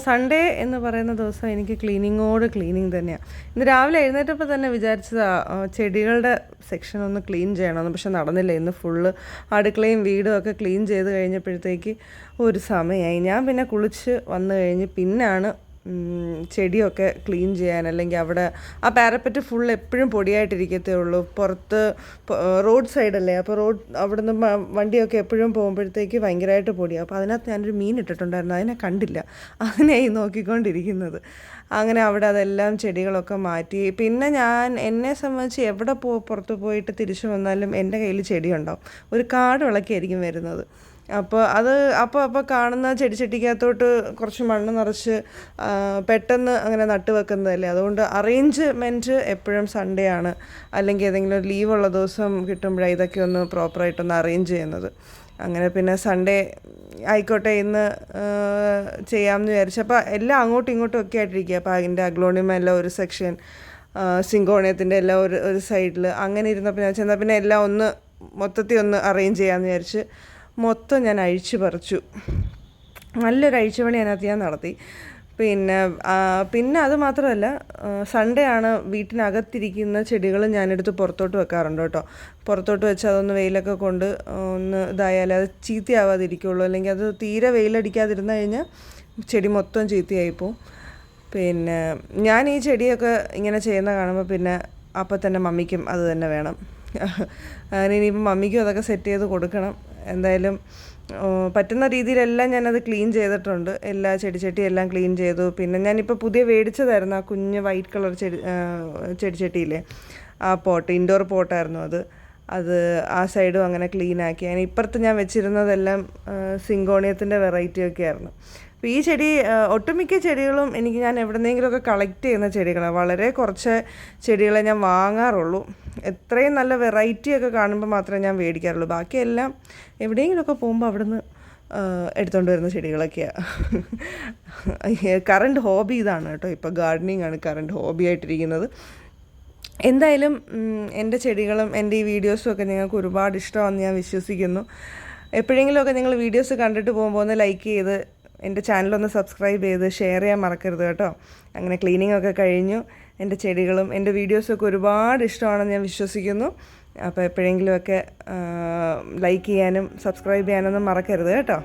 Sunday എന്ന് പറയുന്ന ദിവസം എനിക്ക് ക്ലീനിങ് തന്നെയാണ്. ഇന്ന് രാവിലെ എഴുന്നേറ്റപ്പോൾ തന്നെ വിചാരിച്ചതാണ് ചെടികളുടെ സെക്ഷൻ ഒന്ന് ക്ലീൻ ചെയ്യണമെന്ന്. പക്ഷെ നടന്നില്ല. ഇന്ന് ഫുള്ള് അടുക്കളയും വീടും ഒക്കെ ക്ലീൻ ചെയ്ത് കഴിഞ്ഞപ്പോഴത്തേക്ക് ഒരു സമയമായി. ഞാൻ പിന്നെ കുളിച്ച് വന്നു കഴിഞ്ഞ് പിന്നാണ് ചെടിയൊക്കെ ക്ലീൻ ചെയ്യാൻ. അല്ലെങ്കിൽ അവിടെ ആ പാരപ്പറ്റ് ഫുൾ എപ്പോഴും പൊടിയായിട്ടിരിക്കത്തേ ഉള്ളൂ. പുറത്ത് റോഡ് സൈഡല്ലേ, അപ്പോൾ അവിടെ നിന്ന് വണ്ടിയൊക്കെ എപ്പോഴും പോകുമ്പോഴത്തേക്ക് ഭയങ്കരമായിട്ട് പൊടിയാണ്. അപ്പോൾ അതിനകത്ത് ഞാനൊരു മീൻ ഇട്ടിട്ടുണ്ടായിരുന്നു, അതിനെ കണ്ടില്ല. അതിനെയായി നോക്കിക്കൊണ്ടിരിക്കുന്നത്. അങ്ങനെ അവിടെ അതെല്ലാം ചെടികളൊക്കെ മാറ്റി. പിന്നെ എന്നെ സംബന്ധിച്ച് എവിടെ പുറത്ത് പോയിട്ട് തിരിച്ചു വന്നാലും എൻ്റെ കയ്യിൽ ചെടിയുണ്ടാവും. ഒരു കാട് വിളക്കായിരിക്കും വരുന്നത്. അപ്പോൾ അത് അപ്പോൾ കാണുന്ന ചെടിച്ചട്ടിക്കകത്തോട്ട് കുറച്ച് മണ്ണ് നിറച്ച് പെട്ടെന്ന് അങ്ങനെ നട്ട് വെക്കുന്നതല്ലേ. അതുകൊണ്ട് അറേഞ്ച്മെൻറ്റ് എപ്പോഴും സൺഡേ ആണ്. അല്ലെങ്കിൽ ഏതെങ്കിലും ഒരു ലീവുള്ള ദിവസം കിട്ടുമ്പോഴാണ് ഇതൊക്കെ ഒന്ന് പ്രോപ്പറായിട്ടൊന്ന് അറേഞ്ച് ചെയ്യുന്നത്. അങ്ങനെ പിന്നെ സൺഡേ ആയിക്കോട്ടെ ഇന്ന് ചെയ്യാമെന്ന് വിചാരിച്ചപ്പോൾ എല്ലാം അങ്ങോട്ടും ഇങ്ങോട്ടും ഒക്കെ ആയിട്ടിരിക്കുക. അപ്പോൾ അതിൻ്റെ അഗ്ലോണിയം എല്ലാം ഒരു സെക്ഷൻ, സിങ്കോണിയത്തിൻ്റെ എല്ലാം ഒരു സൈഡിൽ അങ്ങനെ ഇരുന്നപ്പോൾ ഞാൻ ചെന്നാൽ പിന്നെ എല്ലാം ഒന്ന് മൊത്തത്തിൽ ഒന്ന് അറേഞ്ച് ചെയ്യാമെന്ന് വിചാരിച്ച് മൊത്തം ഞാൻ അഴിച്ചു പറിച്ചു. നല്ലൊരു അഴിച്ചുപണി അതിനകത്ത് ഞാൻ നടത്തി. പിന്നെ അത് മാത്രമല്ല, സൺഡേ ആണ് വീട്ടിനകത്തിരിക്കുന്ന ചെടികൾ ഞാനെടുത്ത് പുറത്തോട്ട് വെക്കാറുണ്ട് കേട്ടോ. പുറത്തോട്ട് വെച്ച് അതൊന്ന് വെയിലൊക്കെ കൊണ്ട് ഒന്ന് ഇതായാലേ അത് ചീത്തയാവാതിരിക്കുള്ളൂ. അല്ലെങ്കിൽ അത് തീരെ വെയിലടിക്കാതിരുന്നു കഴിഞ്ഞാൽ ചെടി മൊത്തം ചീത്തയായിപ്പോവും. പിന്നെ ഞാൻ ഈ ചെടിയൊക്കെ ഇങ്ങനെ ചെയ്യുന്ന കാണുമ്പോൾ പിന്നെ അപ്പം തന്നെ മമ്മിക്കും അത് തന്നെ വേണം. അതിനിപ്പം മമ്മിക്കും അതൊക്കെ സെറ്റ് ചെയ്ത് കൊടുക്കണം. എന്തായാലും പറ്റുന്ന രീതിയിലെല്ലാം ഞാനത് ക്ലീൻ ചെയ്തിട്ടുണ്ട്. എല്ലാ ചെടിച്ചട്ടിയെല്ലാം ക്ലീൻ ചെയ്തു. പിന്നെ ഞാനിപ്പോൾ പുതിയ മേടിച്ചതായിരുന്നു ആ കുഞ്ഞ് വൈറ്റ് കളർ ചെടിച്ചട്ടിയില്ലേ, ആ പോട്ട്, ഇൻഡോർ പോട്ടായിരുന്നു അത് ആ സൈഡും അങ്ങനെ ക്ലീനാക്കി. അതിന് ഇപ്പുറത്ത് ഞാൻ വെച്ചിരുന്നതെല്ലാം സിങ്കോണിയത്തിൻ്റെ വെറൈറ്റിയൊക്കെ ആയിരുന്നു. അപ്പോൾ ഈ ചെടി ഒട്ടുമിക്ക ചെടികളും ഞാൻ എവിടെന്നെങ്കിലുമൊക്കെ കളക്ട് ചെയ്യുന്ന ചെടികളാണ്. വളരെ കുറച്ച് ചെടികളെ ഞാൻ വാങ്ങാറുള്ളൂ. എത്രയും നല്ല വെറൈറ്റിയൊക്കെ കാണുമ്പോൾ മാത്രമേ ഞാൻ മേടിക്കാറുള്ളൂ. ബാക്കിയെല്ലാം എവിടെയെങ്കിലുമൊക്കെ പോകുമ്പോൾ അവിടുന്ന് എടുത്തുകൊണ്ട് വരുന്ന ചെടികളൊക്കെയാണ്. കറണ്ട് ഹോബി ഇതാണ് കേട്ടോ. ഇപ്പോൾ ഗാർഡനിങ് ആണ് കറണ്ട് ഹോബി ആയിട്ടിരിക്കുന്നത്. എന്തായാലും എൻ്റെ ചെടികളും എൻ്റെ ഈ വീഡിയോസും ഒക്കെ നിങ്ങൾക്ക് ഒരുപാട് ഇഷ്ടമാണെന്ന് ഞാൻ വിശ്വസിക്കുന്നു. എപ്പോഴെങ്കിലുമൊക്കെ നിങ്ങൾ വീഡിയോസ് കണ്ടിട്ട് പോകുമ്പോൾ ഒന്ന് ലൈക്ക് ചെയ്ത് എൻ്റെ ചാനലൊന്ന് സബ്സ്ക്രൈബ് ചെയ്ത് ഷെയർ ചെയ്യാൻ മറക്കരുത് കേട്ടോ. അങ്ങനെ ക്ലീനിങ് ഒക്കെ കഴിഞ്ഞു. എൻ്റെ ചെടികളും എൻ്റെ വീഡിയോസൊക്കെ ഒരുപാട് ഇഷ്ടമാണെന്ന് ഞാൻ വിശ്വസിക്കുന്നു. അപ്പോൾ എപ്പോഴെങ്കിലുമൊക്കെ ലൈക്ക് ചെയ്യാനും സബ്സ്ക്രൈബ് ചെയ്യാനൊന്നും മറക്കരുത് കേട്ടോ.